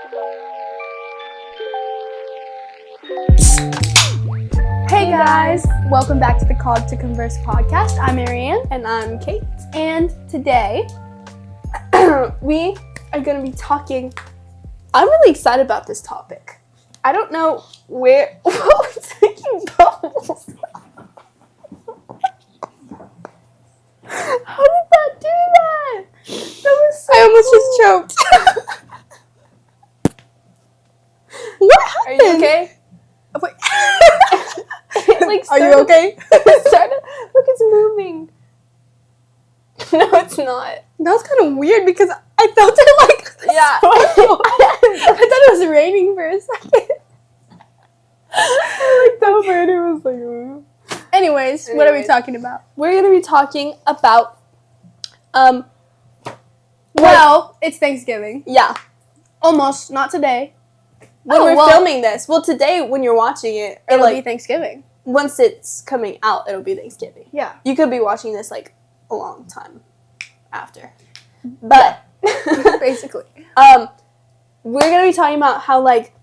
Hey guys, welcome back to the Called to Converse podcast. I'm Marianne. And I'm Kate. And today, we are going to be talking. I'm really excited about this topic. I don't know where. Whoa, it's making bubbles. How did that do that? That was so I almost cool. just choked. What happened? Are you okay? Wait. Are you okay? Look, it's moving. No, it's not. That was kind of weird because I felt it like Yeah. I thought it was raining for a second. The bird was like. Anyways, what are we talking about? We're going to be talking about. Well, it's Thanksgiving. Yeah. Almost, not today. When we're filming this. Well, today when you're watching it, or It'll be Thanksgiving. Once it's coming out, it'll be Thanksgiving. Yeah. You could be watching this like a long time after. But basically. We're going to be talking about how like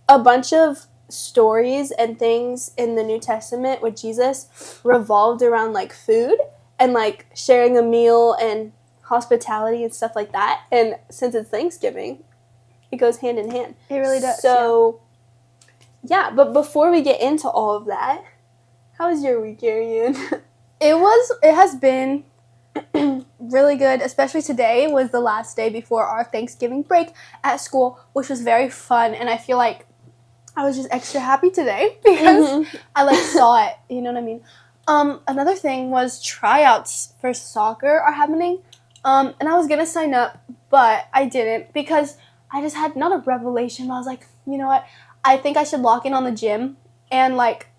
a bunch of stories and things in the New Testament with Jesus revolved around like food and like sharing a meal and hospitality and stuff like that. And since it's Thanksgiving, it goes hand in hand. It really does. So, yeah, but before we get into all of that, how was your week, Ariane? It has been really good, especially today was the last day before our Thanksgiving break at school, which was very fun, and I feel like I was just extra happy today because I like saw it, you know what I mean? Another thing was tryouts for soccer are happening, and I was gonna sign up, but I didn't because I just had not a revelation, but I was like, you know what? I think I should lock in on the gym and like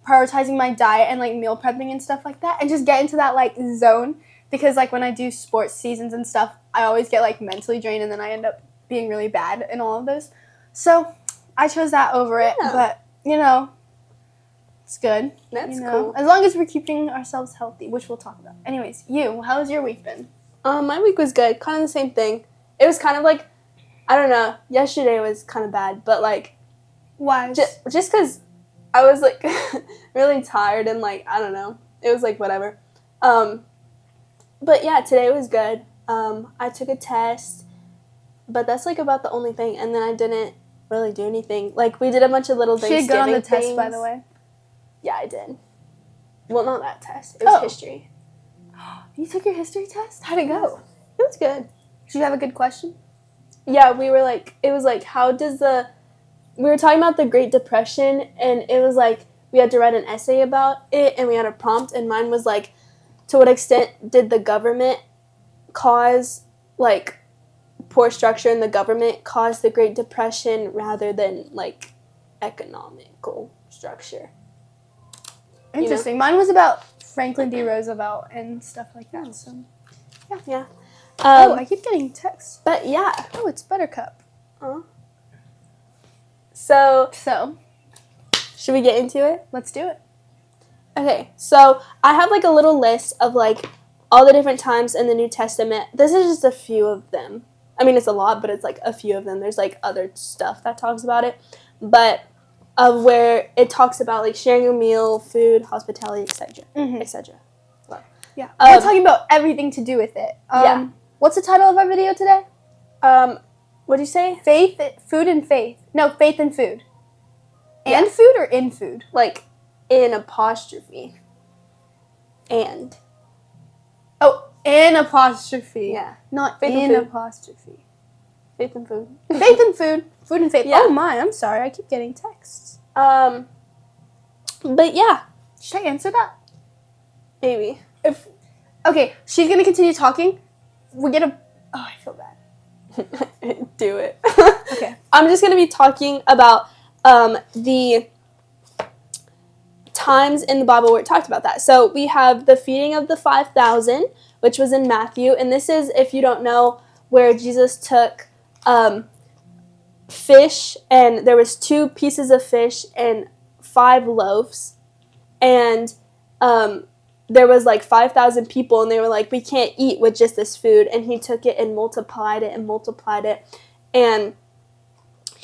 prioritizing my diet and like meal prepping and stuff like that and just get into that like zone because like when I do sports seasons and stuff, I always get like mentally drained and then I end up being really bad in all of those. So I chose that over it, but you know, it's good. That's cool. cool. As long as we're keeping ourselves healthy, which we'll talk about. Anyways, how's your week been? My week was good. Kind of the same thing. It was kind of like, I don't know, yesterday was kind of bad, but like, why? Just because I was like really tired and like, I don't know, it was like whatever. But yeah, today was good. I took a test, but that's like about the only thing, and then I didn't really do anything. Like, we did a bunch of little Thanksgiving She did good on the things. test, by the way. Yeah, I did. Well, not that test. It was history. You took your history test? How'd it go? It was good. Did you have a good question? Yeah, we were like, it was like, we were talking about the Great Depression, and it was like, we had to write an essay about it, and we had a prompt, and mine was like, to what extent did the government cause, like, poor structure in the government cause the Great Depression rather than, like, economical structure? Interesting. You know? Mine was about Franklin D. Roosevelt and stuff like that, so, yeah. I keep getting texts. But, yeah. Oh, it's Buttercup. So, should we get into it? Let's do it. Okay, so I have, like, a little list of, like, all the different times in the New Testament. This is just a few of them. I mean, it's a lot, but it's, like, a few of them. There's, like, other stuff that talks about it. But of where it talks about, like, sharing a meal, food, hospitality, etc., etc. Well, yeah. We're talking about everything to do with it. Yeah. What's the title of our video today? What'd you say? Faith, food, and faith. No, faith and food. And food or in food? Like, in apostrophe. And. Oh, in apostrophe. Yeah. Not faith in apostrophe. Faith and food. Faith and food. Food and faith. Yeah. Oh my, I'm sorry. I keep getting texts. But yeah. Should I answer that? Maybe. Okay, she's going to continue talking. We're going to... Oh, I feel bad. Do it. Okay. I'm just going to be talking about the times in the Bible where it talked about that. So we have the feeding of the 5,000, which was in Matthew. And this is, if you don't know, where Jesus took fish, and there was 2 pieces of fish and 5 loaves. And there was like 5,000 people, and they were like, we can't eat with just this food. And he took it and multiplied it. And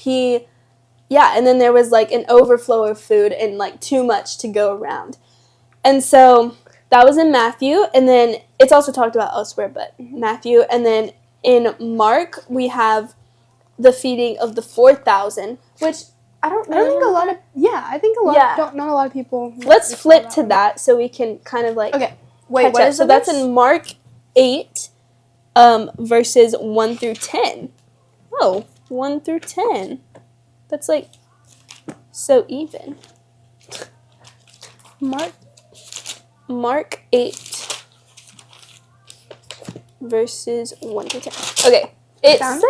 and then there was like an overflow of food and like too much to go around. And so that was in Matthew, and then it's also talked about elsewhere, but Matthew. And then in Mark, we have the feeding of the 4,000, which I don't think a lot of, not a lot of people. Let's flip to that so we can kind of like wait, what is so that's in Mark 8, verses 1 through 10. Oh, 1 through 10. That's like so even. Mark 8, verses 1 to 10. Okay, it says,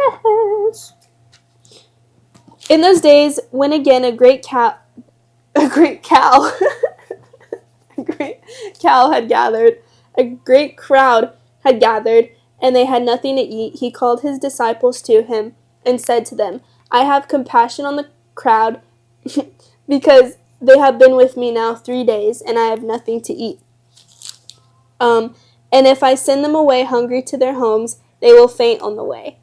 in those days, when again a great cow had gathered, a great crowd had gathered, and they had nothing to eat, he called his disciples to him and said to them, I have compassion on the crowd because they have been with me now 3 days, and I have nothing to eat. And if I send them away hungry to their homes, they will faint on the way.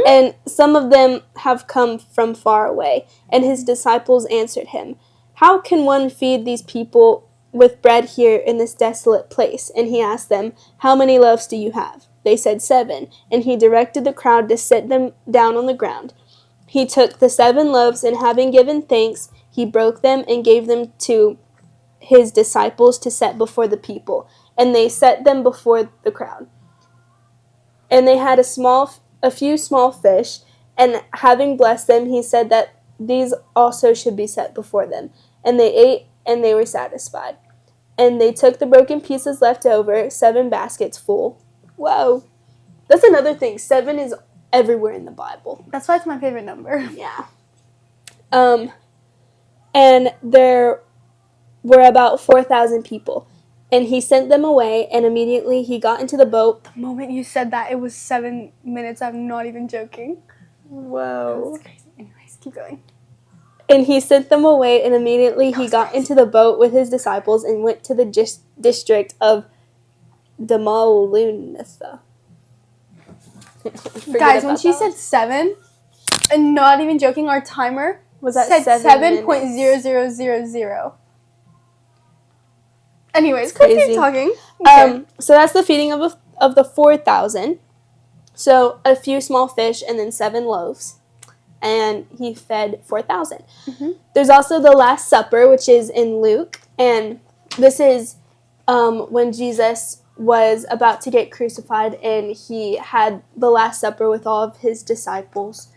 And some of them have come from far away. And his disciples answered him, how can one feed these people with bread here in this desolate place? And he asked them, how many loaves do you have? They said 7. And he directed the crowd to sit them down on the ground. He took the 7 loaves, and having given thanks, he broke them and gave them to his disciples to set before the people. And they set them before the crowd. And they had a few small fish, and having blessed them, he said that these also should be set before them. And they ate, and they were satisfied. And they took the broken pieces left over, 7 baskets full. Whoa. That's another thing. 7 is everywhere in the Bible. That's why it's my favorite number. Yeah. And there were about 4,000 people. And he sent them away, and immediately he got into the boat. The moment you said that, it was 7 minutes. I'm not even joking. Whoa. That's crazy. Anyways, keep going. And he sent them away, and immediately he got into the boat with his disciples and went to the district of Dalmanutha. Guys, when she said 7, and not even joking, our timer was at said 7.0000. Anyways, keep talking. Okay. So that's the feeding of the 4,000. So a few small fish and then 7 loaves. And he fed 4,000. Mm-hmm. There's also the Last Supper, which is in Luke. And this is when Jesus was about to get crucified, and he had the Last Supper with all of his disciples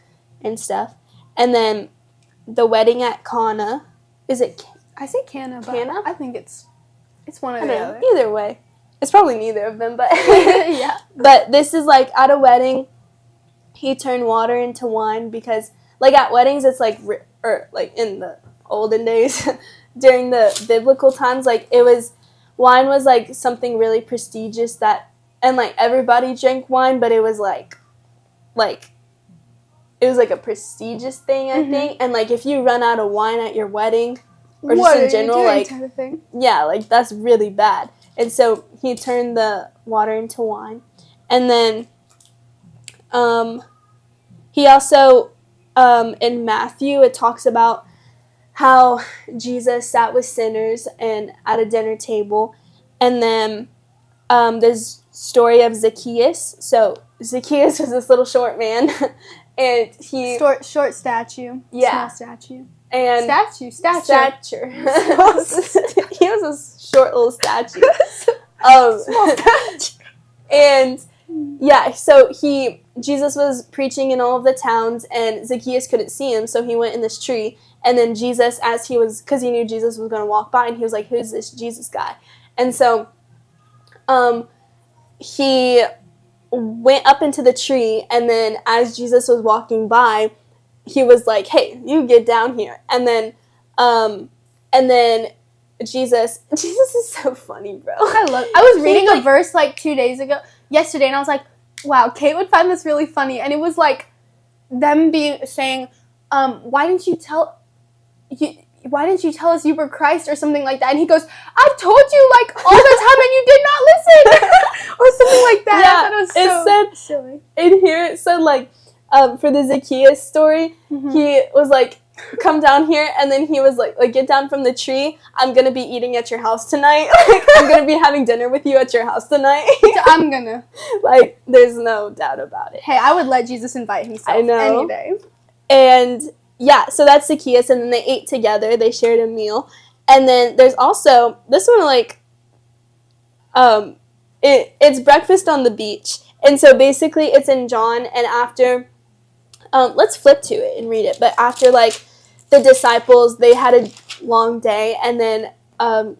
and stuff. And then the wedding at Cana. Is it? I say Cana, but Cana? I think it's one or the other. Either way. It's probably neither of them, but yeah. But this is like at a wedding, he turned water into wine because like at weddings it's like like in the olden days during the biblical times, like wine was like something really prestigious and like everybody drank wine, but it was like it was like a prestigious thing, I think. And like if you run out of wine at your wedding or just in general, like kind of thing? Yeah, like that's really bad. And so he turned the water into wine. And then he also in Matthew it talks about how Jesus sat with sinners and at a dinner table. And then there's story of Zacchaeus. So Zacchaeus was this little short man, and he short statue. Yeah. Small statue. And stature. He was a short little statue. Small statue. And yeah, so Jesus was preaching in all of the towns, and Zacchaeus couldn't see him, so he went in this tree. And then Jesus, because he knew Jesus was going to walk by, and he was like, who's this Jesus guy? And so he went up into the tree, and then as Jesus was walking by, he was like, hey, you get down here. And then Jesus is so funny, bro. I was reading a verse like yesterday, and I was like, wow, Kate would find this really funny. And it was like them saying, why didn't you tell us you were Christ or something like that? And he goes, I've told you like all the time and you did not listen. Or something like that. Yeah, I thought it was so silly. In here it said like, for the Zacchaeus story, he was like, come down here, and then he was like get down from the tree. I'm gonna be eating at your house tonight. Like, I'm gonna be having dinner with you at your house tonight. I'm gonna. Like, there's no doubt about it. Hey, I would let Jesus invite himself any day. And yeah, so that's Zacchaeus, and then they ate together. They shared a meal. And then there's also this one, like, it's breakfast on the beach. And so basically it's in John, and after, let's flip to it and read it. But after, like, the disciples, they had a long day, and then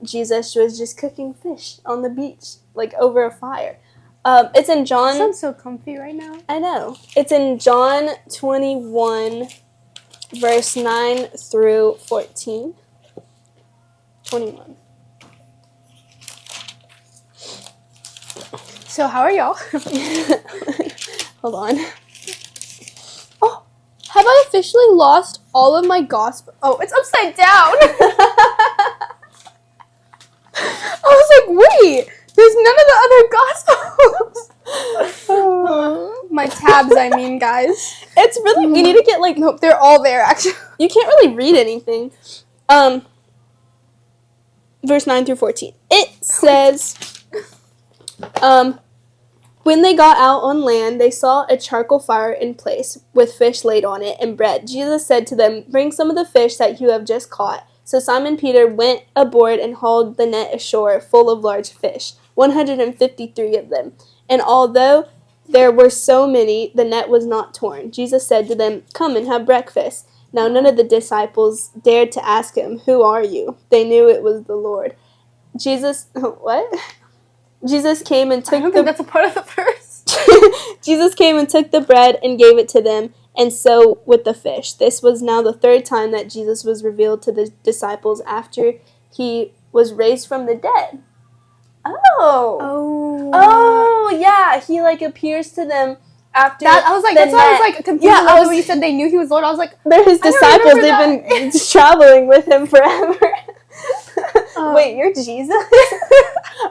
Jesus was just cooking fish on the beach, like, over a fire. It's in John. I'm so comfy right now. I know. It's in John 21, verse 9 through 14. 21. So how are y'all? Hold on. Oh, have I officially lost all of my gospel? Oh, it's upside down. I was like, wait, there's none of the other gospels. My tabs, I mean, guys. It's really, we need to get, like, Nope, they're all there, actually. You can't really read anything. Verse 9 through 14. It says, when they got out on land, they saw a charcoal fire in place with fish laid on it and bread. Jesus said to them, bring some of the fish that you have just caught. So Simon Peter went aboard and hauled the net ashore full of large fish, 153 of them. And although there were so many, the net was not torn. Jesus said to them, come and have breakfast. Now none of the disciples dared to ask him, who are you? They knew it was the Lord. What? Jesus came and took I don't think that's a part of the verse. Jesus came and took the bread and gave it to them, and so with the fish. This was now the third time that Jesus was revealed to the disciples after he was raised from the dead. Oh, yeah. He, like, appears to them after. I was like, that's why I was like confused. Yeah, when you said they knew he was Lord, I was like, they're his disciples. They've been traveling with him forever. Wait, you're Jesus?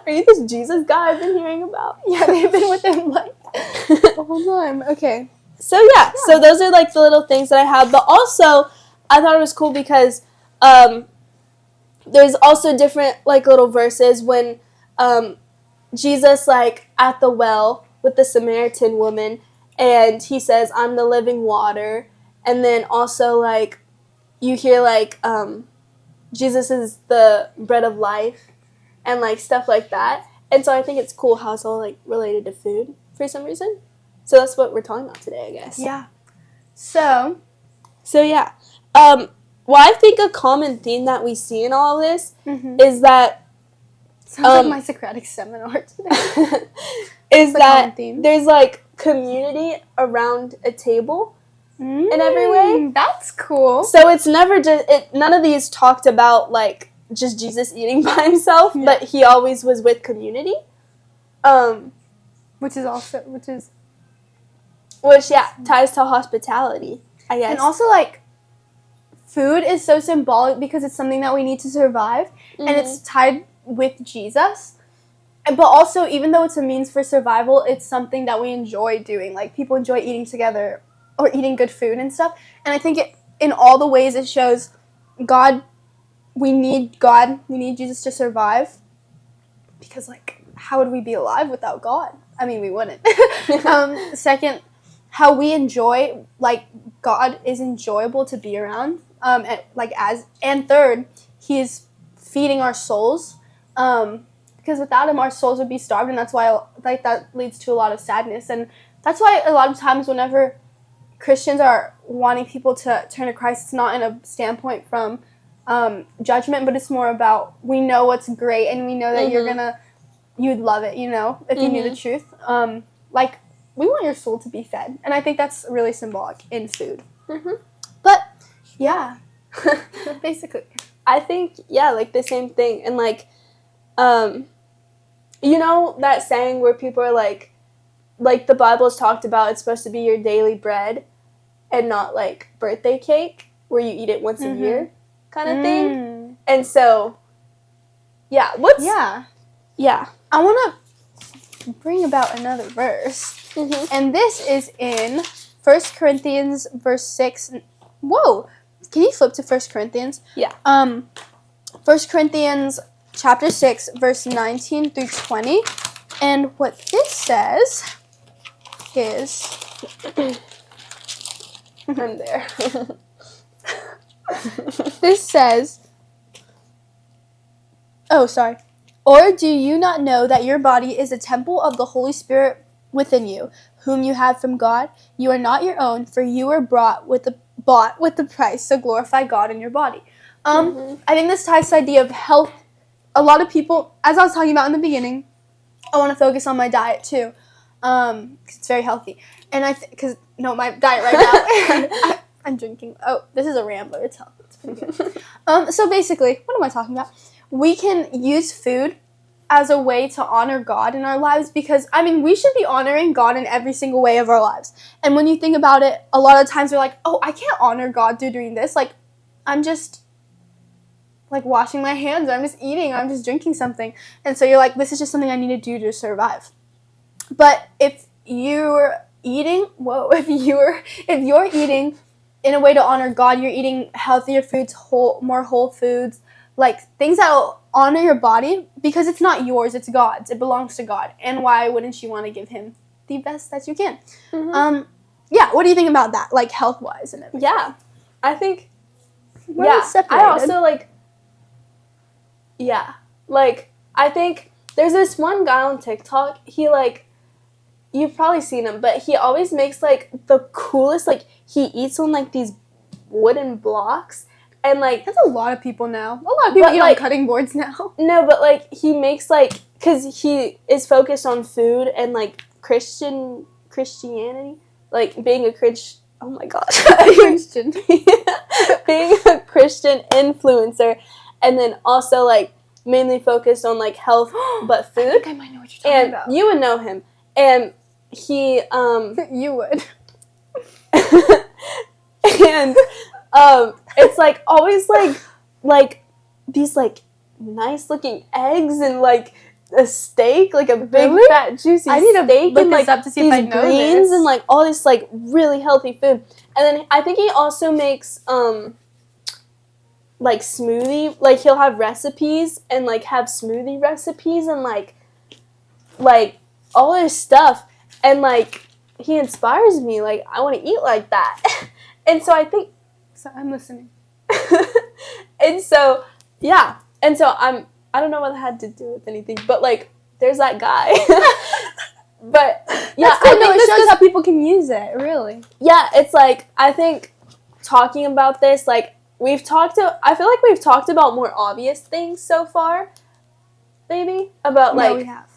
Are you this Jesus guy I've been hearing about? Yeah, they've been with him like the whole time. Okay. So yeah, so those are like the little things that I have. But also, I thought it was cool because there's also different like little verses when Jesus, like, at the well with the Samaritan woman, and he says, I'm the living water. And then also, like, you hear, like, Jesus is the bread of life and, like, stuff like that. And so I think it's cool how it's all, like, related to food for some reason. So that's what we're talking about today, I guess. Yeah. So yeah. Well, I think a common theme that we see in all of this is that sounds like my Socratic seminar today. Is that there's, like, community around a table in every way. That's cool. So it's never just, none of these talked about, like, just Jesus eating by himself, but he always was with community. Which ties to hospitality, I guess. And also, like, food is so symbolic because it's something that we need to survive, and it's tied with Jesus. But also, even though it's a means for survival, it's something that we enjoy doing. Like, people enjoy eating together or eating good food and stuff. And I think in all the ways it shows we need Jesus to survive. Because, like, how would we be alive without God? I mean, we wouldn't. Second, how we enjoy, like, God is enjoyable to be around. And third, he's feeding our souls. Because without him, our souls would be starved, and that's why, like, that leads to a lot of sadness. And that's why a lot of times whenever Christians are wanting people to turn to Christ, it's not in a standpoint from judgment, but it's more about, we know what's great, and we know that you'd love it, you know, if you knew the truth. Like, we want your soul to be fed, and I think that's really symbolic in food. But, yeah, basically. I think, like, the same thing, and, like, you know that saying where people are like the Bible's talked about it's supposed to be your daily bread and not, like, birthday cake where you eat it once a year kind of thing. And so, I want to bring about another verse. And this is in 1 Corinthians verse 6. Whoa! Can you flip to 1 Corinthians? Yeah. 1 Corinthians chapter 6, verse 19 through 20. And what this says is... I'm there. This says... Oh, sorry. Or do you not know that your body is a temple of the Holy Spirit within you, whom you have from God? You are not your own, for you were bought with the price, so glorify God in your body. I think this ties to the idea of health. A lot of people, as I was talking about in the beginning, I want to focus on my diet too, because it's very healthy. And my diet right now, I'm drinking. Oh, this is a Rambler. It's healthy. It's pretty good. So basically, what am I talking about? We can use food as a way to honor God in our lives, because, we should be honoring God in every single way of our lives. And when you think about it, a lot of times we're like, oh, I can't honor God through doing this. Like, I'm just, like, washing my hands, or I'm just eating, or I'm just drinking something. And so you're like, this is just something I need to do to survive. But if you're eating, if you're eating in a way to honor God, you're eating healthier foods, more whole foods, like things that will honor your body, because it's not yours, it's God's. It belongs to God. And why wouldn't you want to give him the best that you can? What do you think about that, like health-wise and everything? Yeah, I think, separated. I also I think there's this one guy on TikTok, he you've probably seen him, but he always makes the coolest, he eats on these wooden blocks. And, that's a lot of people now. A lot of people eat on cutting boards now. No, but, he makes, because he is focused on food and, Christianity. Being a Christian... Oh, my gosh. Christian. Being a Christian influencer. And then also, mainly focused on, health, but food. I think I might know what you're talking about. And you would know him. And he, You would. And... it's always these nice looking eggs and a steak, a big fat juicy steak. I need to look this up to see if I know greens this. And all this really healthy food. And then I think he also makes smoothie, he'll have recipes and have smoothie recipes and all this stuff, and he inspires me. I want to eat like that. And so I think. So I'm listening. And so, yeah. And so I don't know what that had to do with anything, but there's that guy. But yeah, that's cool. I think it shows how people can use it, really. Yeah, it's I think talking about this, I feel like we've talked about more obvious things so far, maybe, about No, we have.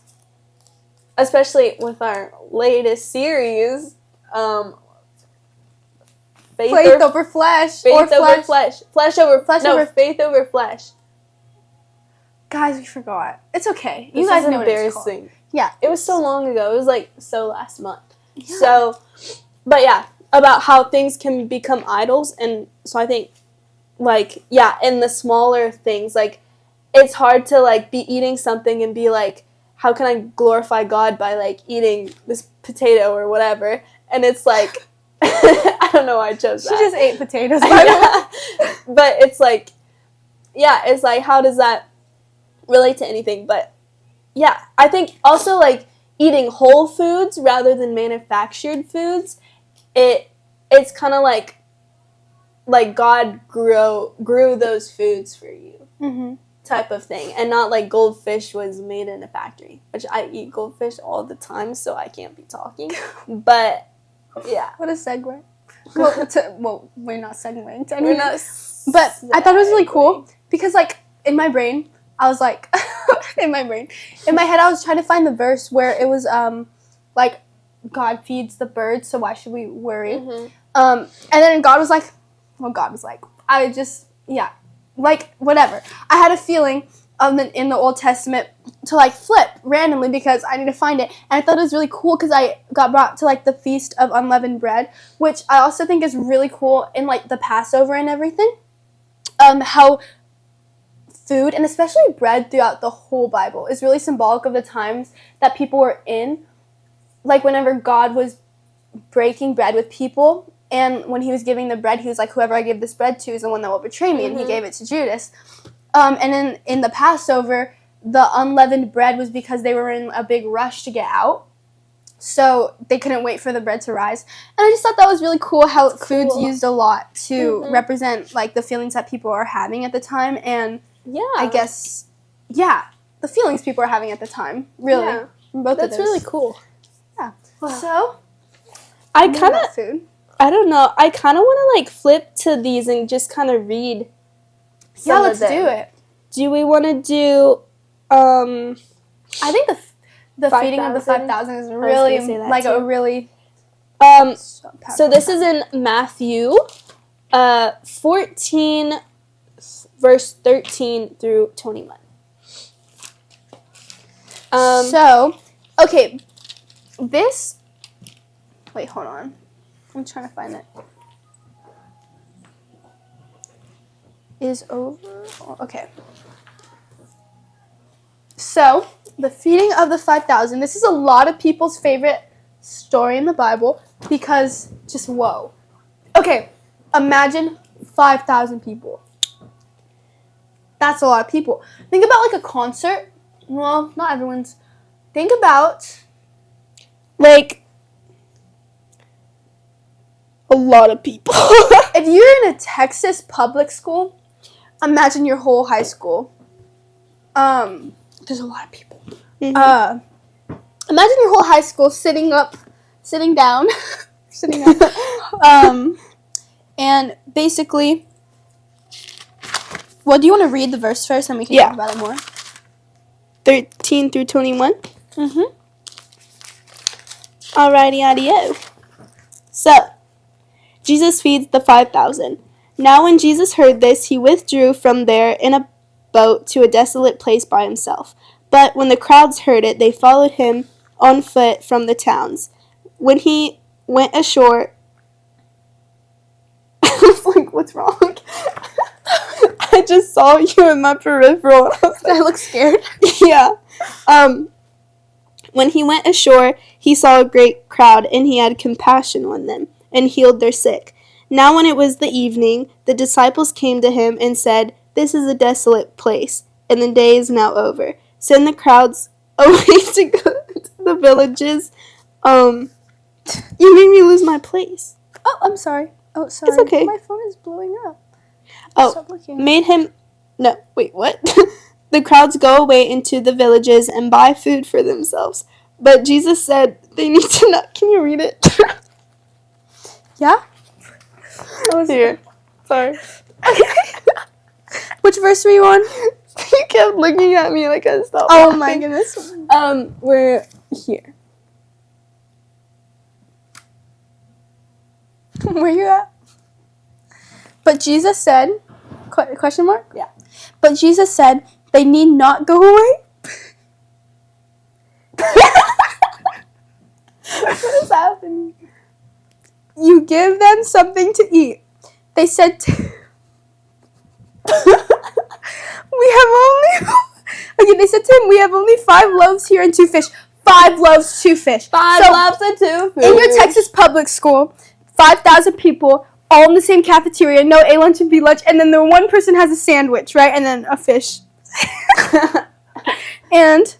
Especially with our latest series, Faith over flesh. Faith over flesh. Faith over flesh. Guys, we forgot. It's okay. You guys know what it's called. Yeah. It was so long ago. It was so last month. Yeah. So, but yeah, about how things can become idols. And so I think, in the smaller things, it's hard to, be eating something and be how can I glorify God by, eating this potato or whatever? And it's I don't know why I chose that. She just ate potatoes, by the way. But it's it's how does that relate to anything? But yeah, I think also eating whole foods rather than manufactured foods, it's kind of like God grew those foods for you, type of thing, and not goldfish was made in a factory, which I eat goldfish all the time, so I can't be talking. But yeah, what a segue. Well, we're not segueing to anything. But I thought it was really cool because in my brain, I was in my head, I was trying to find the verse where it was God feeds the birds, so why should we worry? And then God was whatever. I had a feeling in the Old Testament to flip randomly because I need to find it, and I thought it was really cool because I got brought to the Feast of Unleavened Bread, which I also think is really cool in the Passover and everything. How food, and especially bread throughout the whole Bible, is really symbolic of the times that people were in, whenever God was breaking bread with people. And when he was giving the bread, he was like, whoever I give this bread to is the one that will betray me. And he gave it to Judas. And then in the Passover, the unleavened bread was because they were in a big rush to get out. So they couldn't wait for the bread to rise. And I just thought that was really cool how food's used a lot to represent, like, the feelings that people are having at the time. And I guess, the feelings people are having at the time. Really. Yeah. Both That's of those. really cool. Yeah. So, I kind of, food. I don't know. I kind of want to, like, flip to these and just kind of read some Let's of them. do it. Do we want to do, I think the 5,000? feeding of the 5,000 is really, like, a really... So this is in Matthew 14, verse 13 through 21. Okay, this... Wait, hold on. I'm trying to find it. Is over... Okay. So, the feeding of the 5,000. This is a lot of people's favorite story in the Bible because just whoa. Okay, imagine 5,000 people. That's a lot of people. Think about like a concert. Well, not everyone's. Think about like a lot of people. If you're in a Texas public school, imagine your whole high school. There's a lot of people. Imagine your whole high school sitting down, and basically, well, do you want to read the verse first, and we can talk about it more? 13 through 21. Alrighty, adio. So, Jesus feeds the 5,000. Now when Jesus heard this, he withdrew from there in a boat to a desolate place by himself. But when the crowds heard it, they followed him on foot from the towns. When he went ashore, I was like, what's wrong? I just saw you in my peripheral. I look scared. Yeah. When he went ashore, he saw a great crowd, and he had compassion on them, and healed their sick. Now when it was the evening, the disciples came to him and said, "This is a desolate place, and the day is now over. Send the crowds away to go to the villages." You made me lose my place. Oh, I'm sorry. Oh, sorry. It's okay. My phone is blowing up. Stop looking. Wait, what? The crowds go away into the villages and buy food for themselves. But Jesus said they need to not... Can you read it? Yeah? I was here. Sorry. Which verse were you on? You kept looking at me like I stopped. Oh my goodness. We're here. Where you at? But Jesus said, question mark? Yeah. But Jesus said, they need not go away. What is happening? You give them something to eat. They said, they said to him, we have only 5 loaves here and 2 fish. 5 loaves, 2 fish. 5 loaves and 2 fish. In your Texas public school, 5,000 people, all in the same cafeteria, no A lunch and B lunch, and then the one person has a sandwich, right? And then a fish. And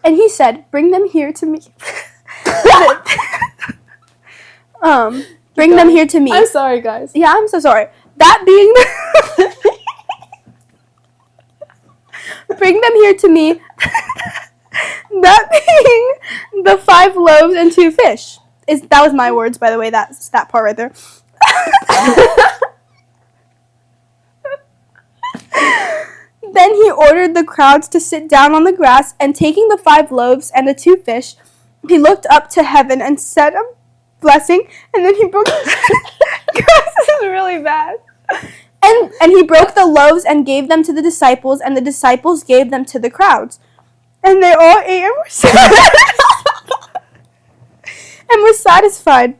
he said, bring them here to me. Bring them here to me. I'm sorry, guys. Yeah, I'm so sorry. That being bring them here to me. That being the 5 loaves and 2 fish. That was my words, by the way. That's that part right there. Then he ordered the crowds to sit down on the grass, and taking the 5 loaves and the 2 fish, he looked up to heaven and said a blessing, and then he broke This is really bad. And he broke the loaves and gave them to the disciples, and the disciples gave them to the crowds. And they all ate and were satisfied.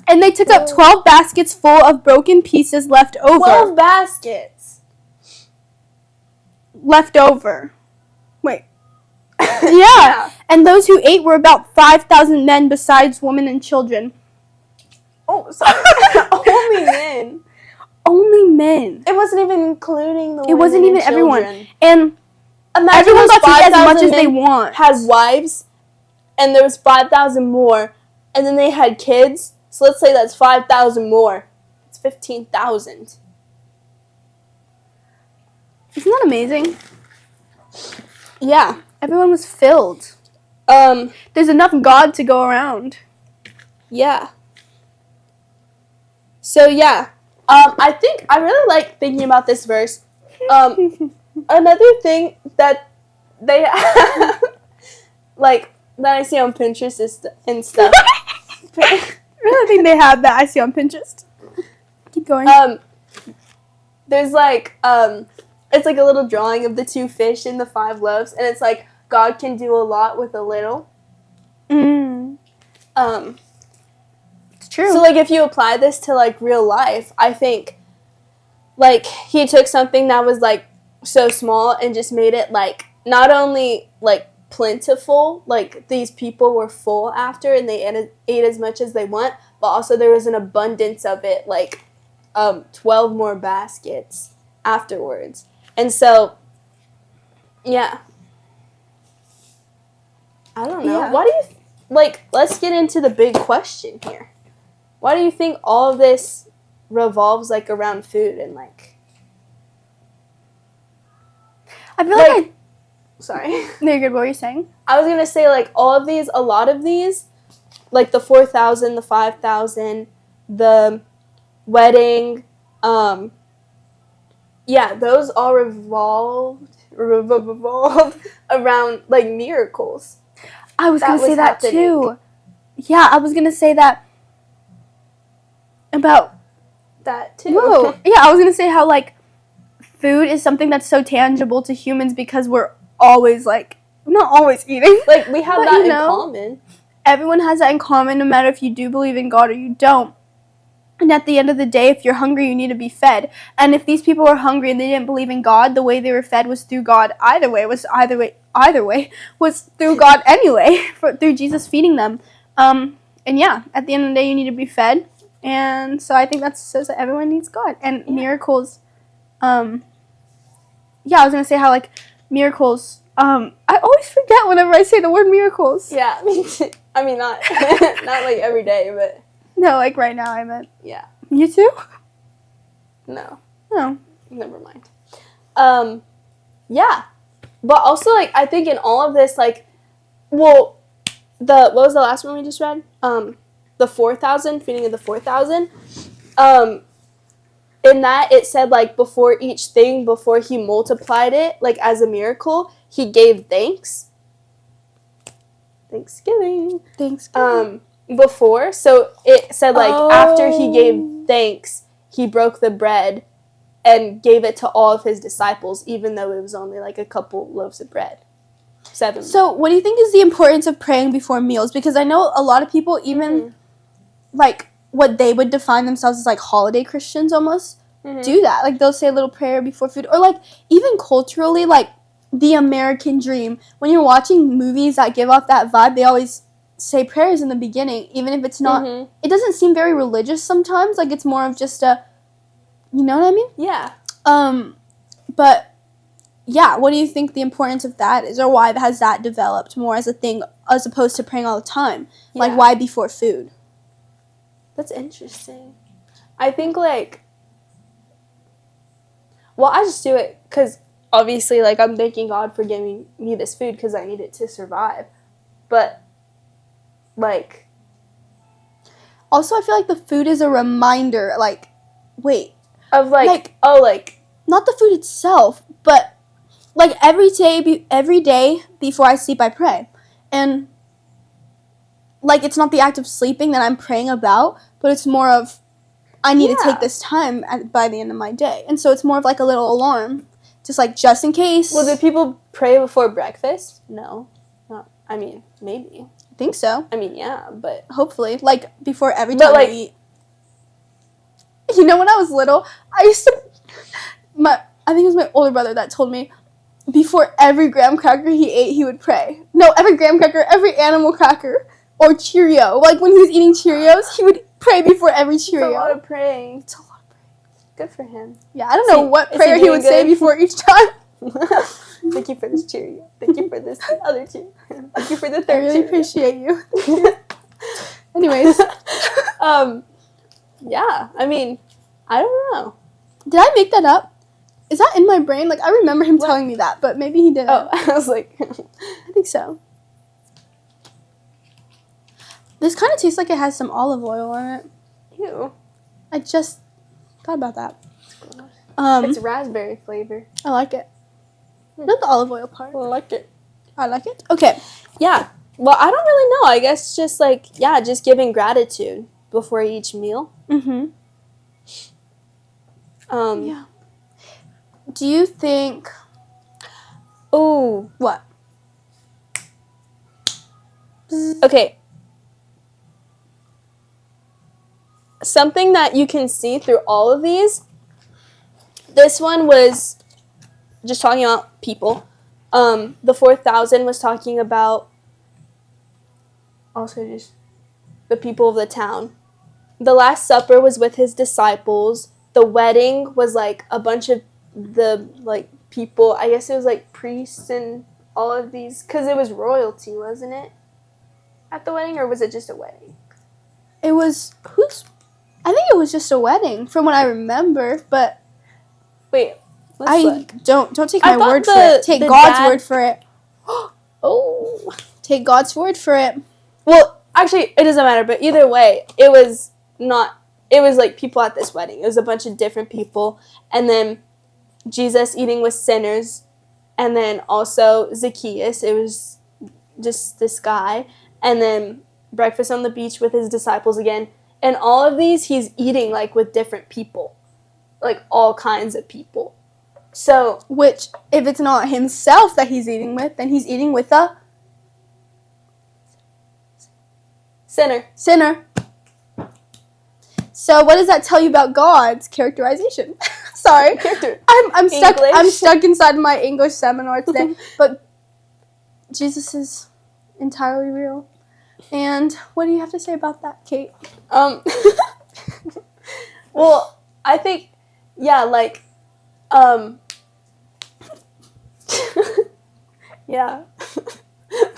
And they took up 12 baskets full of broken pieces left over. 12 baskets. Left over. Wait. Yeah. And those who ate were about 5,000 men besides women and children. Oh, sorry. Only men. Only men. It wasn't even including the women. It wasn't even and everyone. children. And imagine everyone got to eat as much 5,000 as they men want. had wives, and there was 5,000 more, and then they had kids. So let's say that's 5,000 more. It's 15,000. Isn't that amazing? Yeah. Everyone was filled. There's enough God to go around. Yeah. So yeah, I think I really like thinking about this verse. Another thing that they like that I see on Pinterest and stuff. Another thing they have that I see on Pinterest. Keep going. There's like it's like a little drawing of the 2 fish and the 5 loaves, and it's like God can do a lot with a little. It's true. So like if you apply this to like real life, I think like he took something that was like so small and just made it like not only like plentiful, like these people were full after and they ate as much as they want, but also there was an abundance of it, like 12 more baskets afterwards. And so yeah, I don't know. Yeah. Why do you like, let's get into the big question here. Why do you think all of this revolves like around food and like I feel like sorry. No, you're good. What were you saying? I was gonna say like all of these, a lot of these, like the 4,000, the 5,000, the wedding, yeah, those all revolved around like miracles. I was going to say that too. Yeah, I was going to say that about that too. Whoa. Yeah, I was going to say how like food is something that's so tangible to humans because we're always like, not always eating. Like we have but, that in common. Everyone has that in common no matter if you do believe in God or you don't. And at the end of the day, if you're hungry, you need to be fed. And if these people were hungry and they didn't believe in God, the way they were fed was through God. Either way was through God anyway, through Jesus feeding them. And yeah, at the end of the day, you need to be fed. And so I think that says that everyone needs God. And miracles, yeah, I was going to say how, like, miracles, I always forget whenever I say the word miracles. Yeah, me too. I mean, not not like every day, but... No, like right now I meant. Yeah. You too? No. No. Never mind. Yeah. But also, like, I think in all of this, like, well, what was the last one we just read? The 4,000, feeding of the 4,000. In that, it said, like, before each thing, before he multiplied it, like, as a miracle, he gave thanks. Thanksgiving. Before, so it said, like, after he gave thanks, he broke the bread and gave it to all of his disciples, even though it was only, like, a couple loaves of bread. 7. So, what do you think is the importance of praying before meals? Because I know a lot of people, even, like, what they would define themselves as, like, holiday Christians almost, do that. Like, they'll say a little prayer before food. Or, like, even culturally, like, the American dream. When you're watching movies that give off that vibe, they always say prayers in the beginning, even if it's not, it doesn't seem very religious sometimes, like it's more of just a, you know what I mean? Yeah. But, yeah, what do you think the importance of that is, or why has that developed more as a thing, as opposed to praying all the time? Yeah. Like, why before food? That's interesting. I think, like, well, I just do it because, obviously, like, I'm thanking God for giving me this food because I need it to survive, but like, also I feel like the food is a reminder, like, wait, of like oh, like, not the food itself, but like every day before I sleep I pray, and like it's not the act of sleeping that I'm praying about, but it's more of I need to take this time by the end of my day, and so it's more of like a little alarm, just in case. Well, do people pray before breakfast? No, not. I mean, maybe. I think so. I mean, yeah, but hopefully, like before every time I eat. You know, when I was little, I think it was my older brother that told me, before every graham cracker he ate, he would pray. No, every graham cracker, every animal cracker, or Cheerio. Like, when he was eating Cheerios, he would pray before every Cheerio. It's a lot of praying. It's a lot of praying. Good for him. Yeah, I don't know what is prayer he would say good? before each time. Thank you for this Cheerio. Thank you for this other Cheerio. Thank you for the I third really Cheerio. appreciate you. Anyways. Yeah, I mean, I don't know. Did I make that up? Is that in my brain? Like, I remember him What? telling me that, but maybe he didn't. Oh, I was like... I think so. This kind of tastes like it has some olive oil in it. Ew. I just thought about that. It's raspberry flavor. I like it. Not the olive oil part. I like it. I like it. Okay. Yeah. Well, I don't really know. I guess just like, yeah, just giving gratitude before each meal. Mm-hmm. Yeah. Do you think... Oh. What? Okay. Something that you can see through all of these. This one was just talking about people. The 4,000 was talking about also just the people of the town. The Last Supper was with his disciples. The wedding was like a bunch of the like people. I guess it was like priests and all of these, because it was royalty, wasn't it? At the wedding, or was it just a wedding? It was... I think it was just a wedding, from what I remember, but... Wait, let's look. Don't take my word for it. Take the God's dad- word for it. Oh. Take God's word for it. Well, actually, it doesn't matter, but either way, it was like people at this wedding. It was a bunch of different people, and then Jesus eating with sinners, and then also Zacchaeus. It was just this guy, and then breakfast on the beach with his disciples again. And all of these, he's eating like with different people, like all kinds of people. So, Which, if it's not himself that he's eating with, then he's eating with a sinner. So what does that tell you about God's characterization? Sorry. I'm stuck. English. I'm stuck inside my English seminar today. But Jesus is entirely real. And what do you have to say about that, Kate? Well, I think, yeah, like, yeah.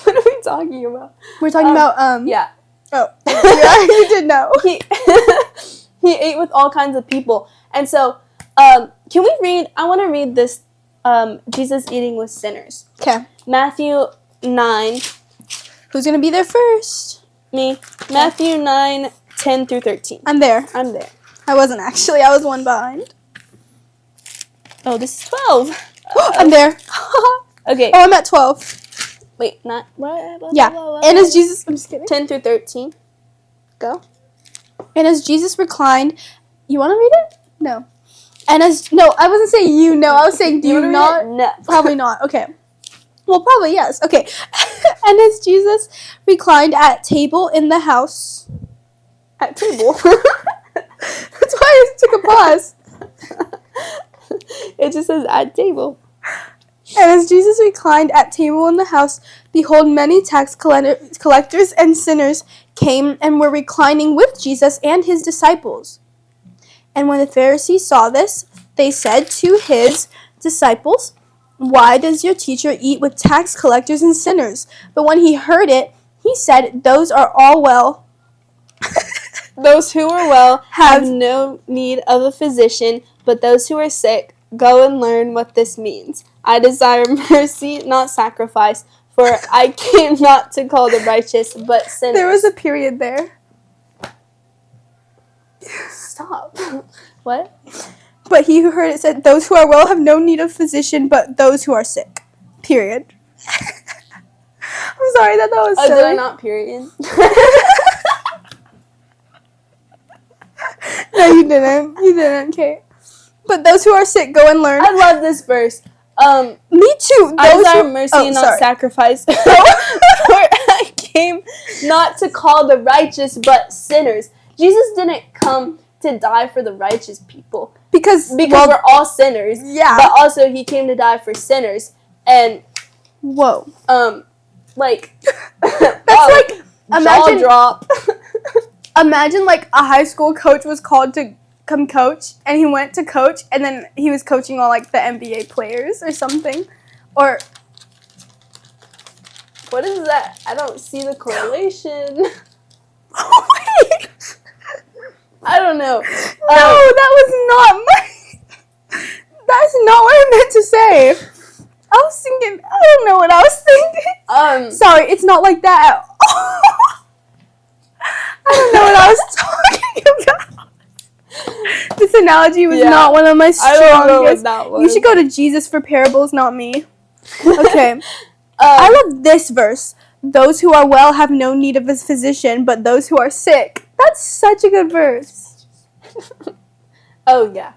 What are we talking about? We're talking about Yeah. Oh, yeah, you did know. He ate with all kinds of people, and so, can we read? I want to read this. Jesus eating with sinners. Okay. Matthew 9. Who's gonna be there first? Me. Matthew 9, 10 through 13. I'm there. I'm there. I wasn't actually. I was one behind. Oh, this is 12. I'm there. Okay. Oh, I'm at 12. Wait, not what? Yeah. And as Jesus, I'm just kidding. 10 through 13. Go. And as Jesus reclined, you want to read it? No. No, I wasn't saying you know. I was saying do you wanna read not? it? No. Probably not. Okay. Well, probably yes. Okay. And as Jesus reclined at table in the house. At table. That's why I took a pause. It just says at table. And as Jesus reclined at table in the house, behold, many tax collectors and sinners came and were reclining with Jesus and his disciples. And when the Pharisees saw this, they said to his disciples, "Why does your teacher eat with tax collectors and sinners?" But when he heard it, he said, "Those are all well. Those who are well have no need of a physician, but those who are sick, go and learn what this means. I desire mercy, not sacrifice, for I came not to call the righteous, but sinners." There was a period there. Stop. What? But he who heard it said, "Those who are well have no need of physician, but those who are sick." Period. I'm sorry, that was Oh, silly. did I not period? No, you didn't. You didn't, Kate. But those who are sick, go and learn. I love this verse. Me too. I Those desire who- mercy Oh, and not sorry. sacrifice. For I came not to call the righteous, but sinners. Jesus didn't come to die for the righteous people. Because Because we're all sinners. Yeah. But also he came to die for sinners. And Whoa. like That's like, jaw drop. imagine like a high school coach was called to come coach, and he went to coach, and then he was coaching all like the NBA players or something, or What is that? I don't see the correlation. I don't know. No, that was not my. That's not what I meant to say. I was thinking. I don't know what I was thinking. Sorry, it's not like that at all. I don't know what I was talking about. This analogy was not one of my strongest. I don't know what that was. You should go to Jesus for parables, not me. Okay. I love this verse. Those who are well have no need of a physician, but those who are sick. That's such a good verse. Oh, yeah.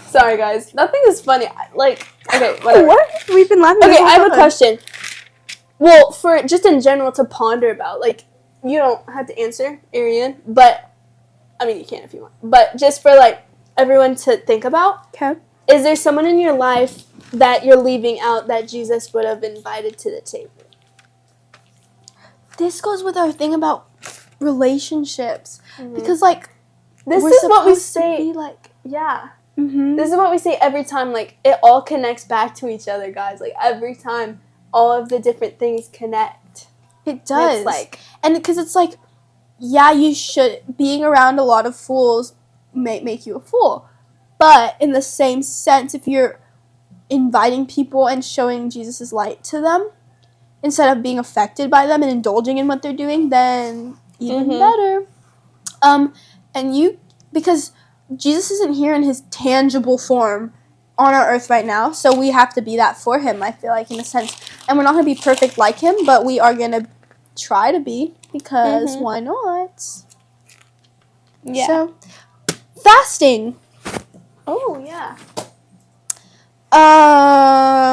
Sorry, guys. Nothing is funny. Like, okay, whatever. What? We've been laughing. Okay, I have a question. Well, for just in general to ponder about, like, you don't have to answer, Ariane, but, I mean, you can if you want. But just for, like, everyone to think about. Okay. Is there someone in your life that you're leaving out that Jesus would have invited to the table? This goes with our thing about relationships. Mm-hmm. Because, like, this is what we say. Like, yeah. Mm-hmm. This is what we say every time. Like, it all connects back to each other, guys. Like, every time, all of the different things connect. It does. It's like, and because it's like, yeah, you should. Being around a lot of fools may make you a fool. But in the same sense, if you're inviting people and showing Jesus' light to them, instead of being affected by them and indulging in what they're doing, then even better. And you, because Jesus isn't here in his tangible form on our earth right now, so we have to be that for him, I feel like, in a sense. And we're not going to be perfect like him, but we are going to try to be, because why not? Yeah. So, fasting. Oh, yeah.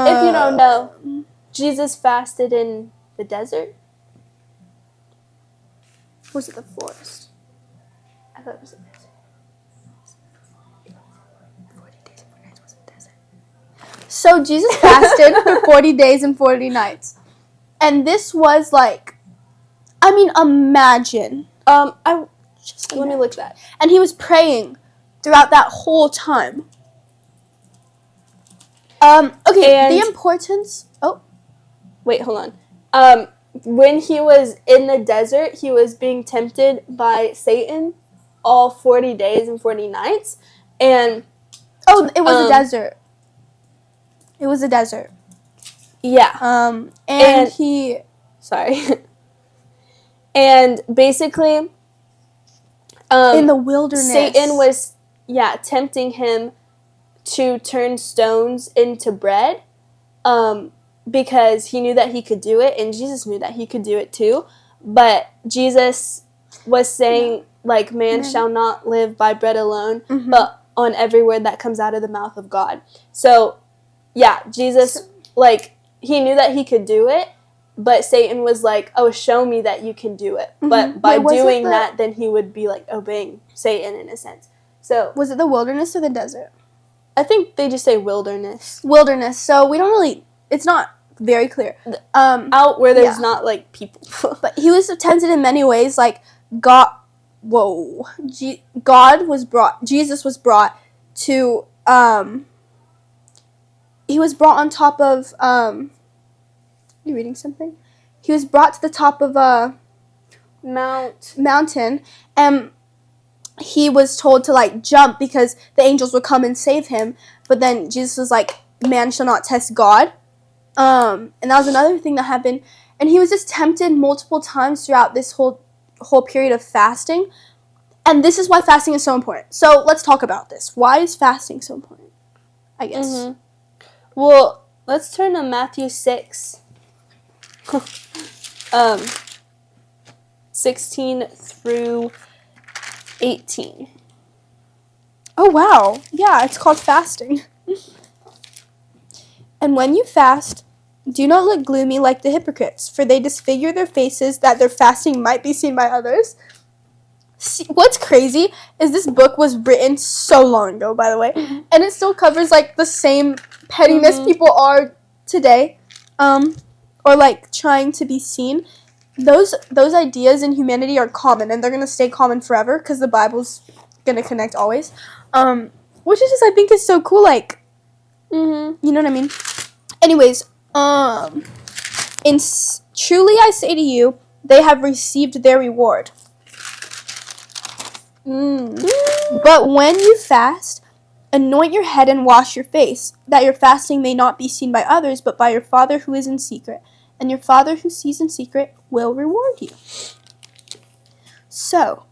If you don't know, Jesus fasted in the desert. Was it the forest? I thought it was the desert. 40 days and 40 nights was the desert. So Jesus fasted for 40 days and 40 nights. And this was like, I mean, imagine. Let me look that. And he was praying throughout that whole time. Okay, and the importance... Oh. Wait, hold on. When he was in the desert, he was being tempted by Satan all 40 days and 40 nights. And... Oh, it was a desert. It was a desert. Yeah. And he... Sorry. And basically... in the wilderness. Satan was, tempting him to turn stones into bread, because he knew that he could do it, and Jesus knew that he could do it too. But Jesus was saying, like, man shall not live by bread alone, but on every word that comes out of the mouth of God. So, Jesus, like, he knew that he could do it, but Satan was like, oh, show me that you can do it. But by doing that, then he would be, like, obeying Satan in a sense. So was it the wilderness or the desert? I think they just say wilderness. Wilderness. So we don't really, it's not very clear. Out where there's not, like, people. But he was tempted in many ways, like, Jesus was brought to, he was brought on top of, you reading something? He was brought to the top of a mountain, and he was told to, like, jump because the angels would come and save him. But then Jesus was like, man shall not test God. And that was another thing that happened. And he was just tempted multiple times throughout this whole period of fasting. And this is why fasting is so important. So let's talk about this. Why is fasting so important? I guess. Well, let's turn to Matthew 6. 16 through 18. Oh, wow. Yeah, it's called fasting. And when you fast, do not look gloomy like the hypocrites, for they disfigure their faces that their fasting might be seen by others. See, what's crazy is this book was written so long ago, by the way, and it still covers like the same pettiness people are today, or like trying to be seen. Those ideas in humanity are common, and they're gonna stay common forever because the Bible's gonna connect always. Which is just, I think, is so cool. Like, you know what I mean? Anyways, truly I say to you, they have received their reward. But when you fast, anoint your head and wash your face, that your fasting may not be seen by others, but by your Father who is in secret. And your Father who sees in secret will reward you. So,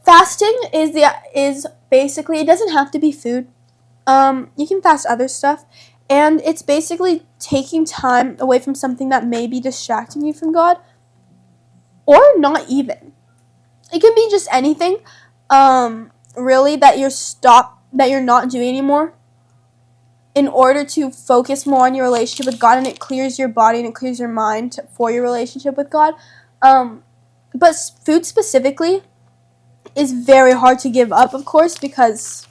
fasting is basically, it doesn't have to be food. You can fast other stuff. And it's basically taking time away from something that may be distracting you from God. Or not even. It can be just anything, really, that you're not doing anymore in order to focus more on your relationship with God, and it clears your body and it clears your mind for your relationship with God. But food specifically is very hard to give up, of course, because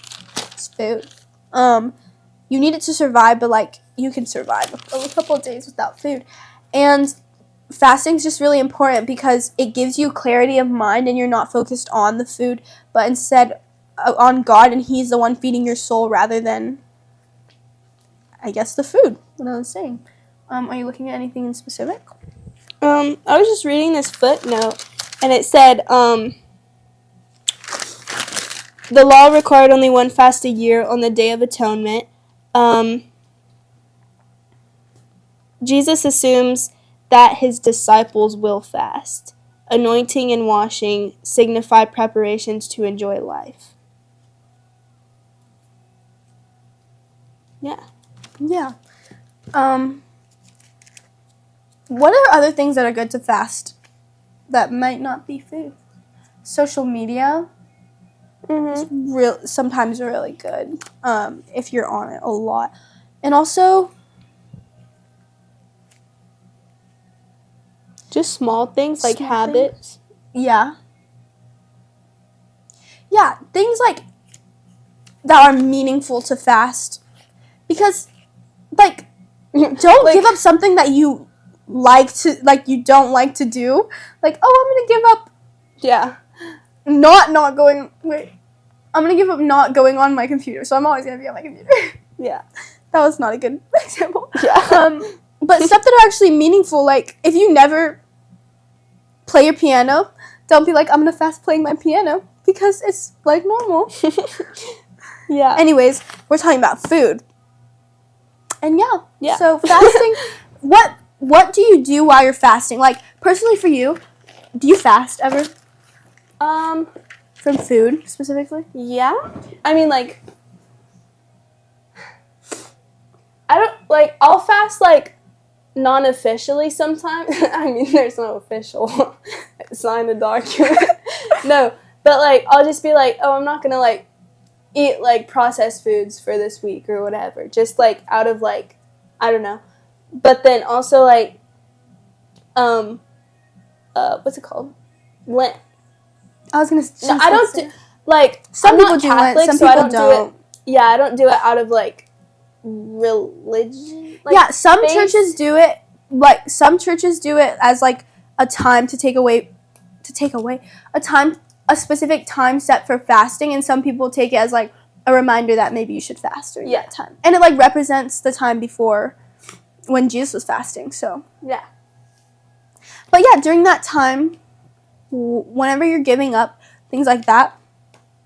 it's food. You need it to survive, but, like, you can survive a couple of days without food. And fasting is just really important because it gives you clarity of mind, and you're not focused on the food, but instead on God, and He's the one feeding your soul rather than, I guess, the food. What I was saying. Are you looking at anything in specific? I was just reading this footnote, and it said, the law required only one fast a year on the Day of Atonement. Jesus assumes that his disciples will fast. Anointing and washing signify preparations to enjoy life. Yeah. Yeah. What are other things that are good to fast that might not be food? Social media is sometimes really good if you're on it a lot. And also, just small things like habits. Yeah. Yeah, things like that are meaningful to fast. Because, like, don't give up something that you you don't like to do. Like, I'm gonna give up. Yeah. I'm gonna give up not going on my computer, so I'm always gonna be on my computer. Yeah. That was not a good example. Yeah. But stuff that are actually meaningful, like, if you never play your piano, don't be like, I'm gonna fast playing my piano, because it's, like, normal. Yeah. Anyways, we're talking about food. And yeah. So fasting, what do you do while you're fasting? Like, personally for you, do you fast ever? From food, specifically? Yeah. I mean, like, I don't, like, I'll fast, like, non-officially sometimes. I mean, there's no official signed document. No, but, like, I'll just be like, I'm not gonna, like, eat, like, processed foods for this week or whatever. Just, like, out of, like, I don't know. But then also, like, what's it called? Lent. I was gonna. No, I don't do, like, some I'm people not do Catholic, Lent, some so people I don't don't. do it. Yeah, I don't do it out of, like, religion. Like, yeah, some churches do it. Like, some churches do it as, like, a time to take away a specific time set for fasting, and some people take it as, like, a reminder that maybe you should fast during that time. And it, like, represents the time before when Jesus was fasting, so. Yeah. But yeah, during that time, whenever you're giving up, things like that,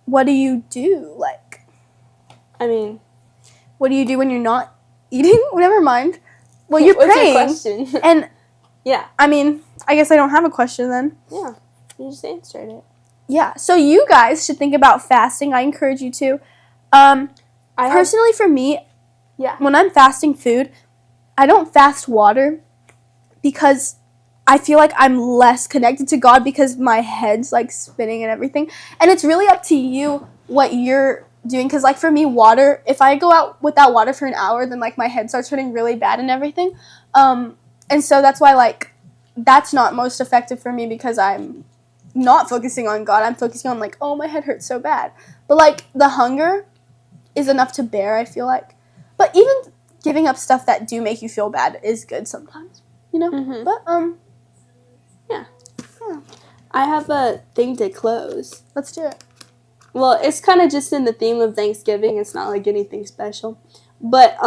what do you do? Like, I mean, what do you do when you're not eating? Never mind. Well, you're praying. What's your question? And, yeah. I mean, I guess I don't have a question then. Yeah. You just answered it. Yeah. So you guys should think about fasting. I encourage you to. Personally, for me, when I'm fasting food, I don't fast water because I feel like I'm less connected to God because my head's, like, spinning and everything. And it's really up to you what you're doing. Because, like, for me, water, if I go out without water for an hour, then, like, my head starts hurting really bad and everything. And so that's why, like, that's not most effective for me because I'm not focusing on God. I'm focusing on like, oh, my head hurts so bad. But like the hunger is enough to bear, I feel like. But even giving up stuff that do make you feel bad is good sometimes, you know? But yeah. I have a thing to close. Let's do it. Well, it's kind of just in the theme of Thanksgiving. It's not like anything special. But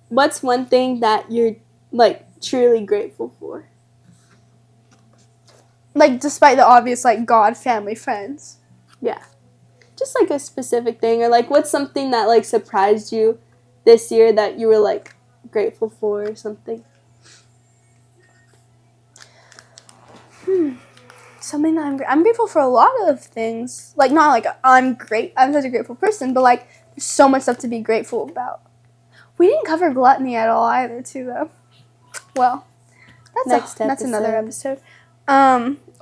what's one thing that you're like truly grateful for? Like, despite the obvious, like, God, family, friends. Yeah. Just, like, a specific thing. Or, like, what's something that, like, surprised you this year that you were, like, grateful for or something? Something that I'm grateful for a lot of things. Like, not like I'm such a grateful person, but, like, there's so much stuff to be grateful about. We didn't cover gluttony at all either, too, though. Well, that's another episode.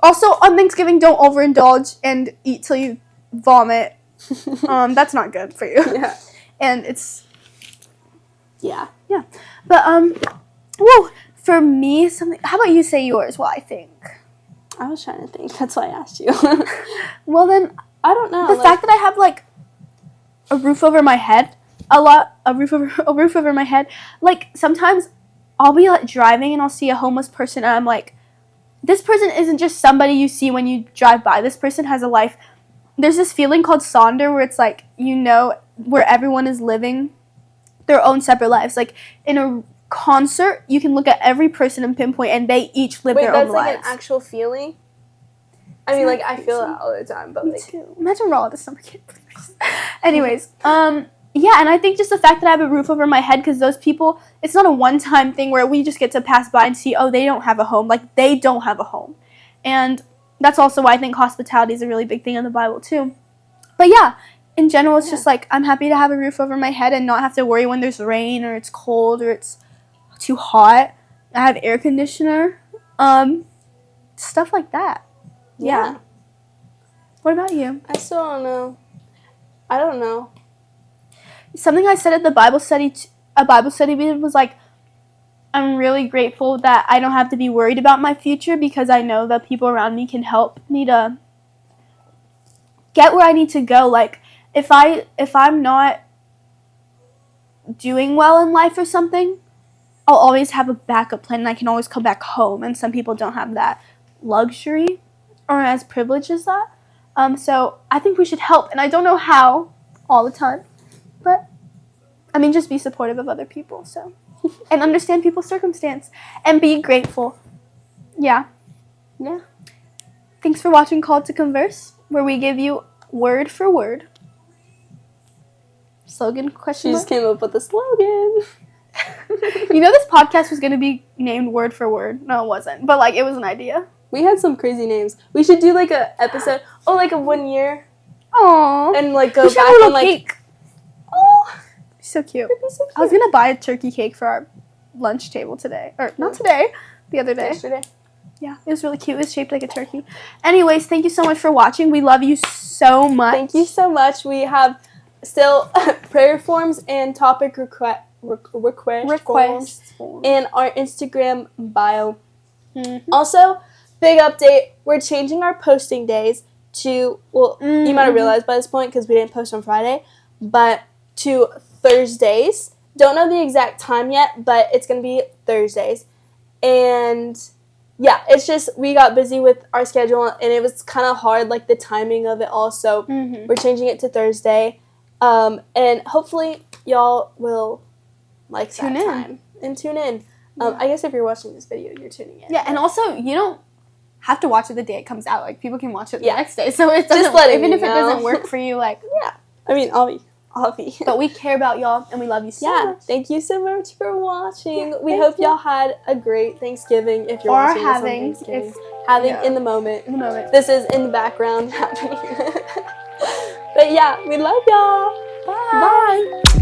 Also, on Thanksgiving, don't overindulge and eat till you vomit. That's not good for you. Yeah. And it's... Yeah. Yeah. But, whoa, for me, something... How about you say yours while I think? I was trying to think. That's why I asked you. Well, then... I don't know. The fact that I have, like, a roof over my head, a roof over my head, like, sometimes I'll be, like, driving and I'll see a homeless person and I'm like, this person isn't just somebody you see when you drive by. This person has a life. There's this feeling called Sonder where it's like, you know, where everyone is living their own separate lives. Like, in a concert, you can look at every person and pinpoint, and they each live their own lives. Wait, that's like an actual feeling? I mean, like, I feel that all the time, but, like... Me too. Imagine we're all at the summer camp. Anyways, yeah, and I think just the fact that I have a roof over my head, because those people, it's not a one-time thing where we just get to pass by and see, oh, they don't have a home. Like, they don't have a home. And that's also why I think hospitality is a really big thing in the Bible, too. But yeah, in general, it's just like, I'm happy to have a roof over my head and not have to worry when there's rain or it's cold or it's too hot. I have air conditioner. Stuff like that. Yeah. What about you? I still don't know. I don't know. Something I said at the Bible study, a Bible study meeting was like, I'm really grateful that I don't have to be worried about my future because I know that people around me can help me to get where I need to go. Like, if I'm not doing well in life or something, I'll always have a backup plan and I can always come back home. And some people don't have that luxury or as privileged as that. So I think we should help. And I don't know how all the time. But, I mean, just be supportive of other people, so. And understand people's circumstance. And be grateful. Yeah. Yeah. Thanks for watching Called to Converse, where we give you word for word. Slogan question She mark? just came up with a slogan. You know this podcast was going to be named Word for Word. No, it wasn't. But, like, it was an idea. We had some crazy names. We should do, like, a episode, like a 1 year. Aww. And, like, go we should back have a little and, like... cake. Oh, so cute. It'd be so cute. I was going to buy a turkey cake for our lunch table today. Or, not today. The other day. Yesterday. Yeah, it was really cute. It was shaped like a turkey. Anyways, thank you so much for watching. We love you so much. Thank you so much. We have still prayer forms and topic request forms in our Instagram bio. Mm-hmm. Also, big update. We're changing our posting days to, you might have realized by this point because we didn't post on Friday, but to Thursdays. Don't know the exact time yet, but it's going to be Thursdays. And yeah, it's just we got busy with our schedule and it was kind of hard, like the timing of it all. So we're changing it to Thursday. And hopefully y'all will like tune that in. time and tune in. I guess if you're watching this video, you're tuning in. Yeah, and also you don't have to watch it the day it comes out. Like people can watch it the next day. So it doesn't, even if it doesn't work for you, like I mean, I'll be. But we care about y'all and we love you so much. Thank you so much for watching. We hope y'all had a great Thanksgiving if you're watching this on Thanksgiving. In the moment. This is in the background happening. But yeah, we love y'all. Bye. Bye.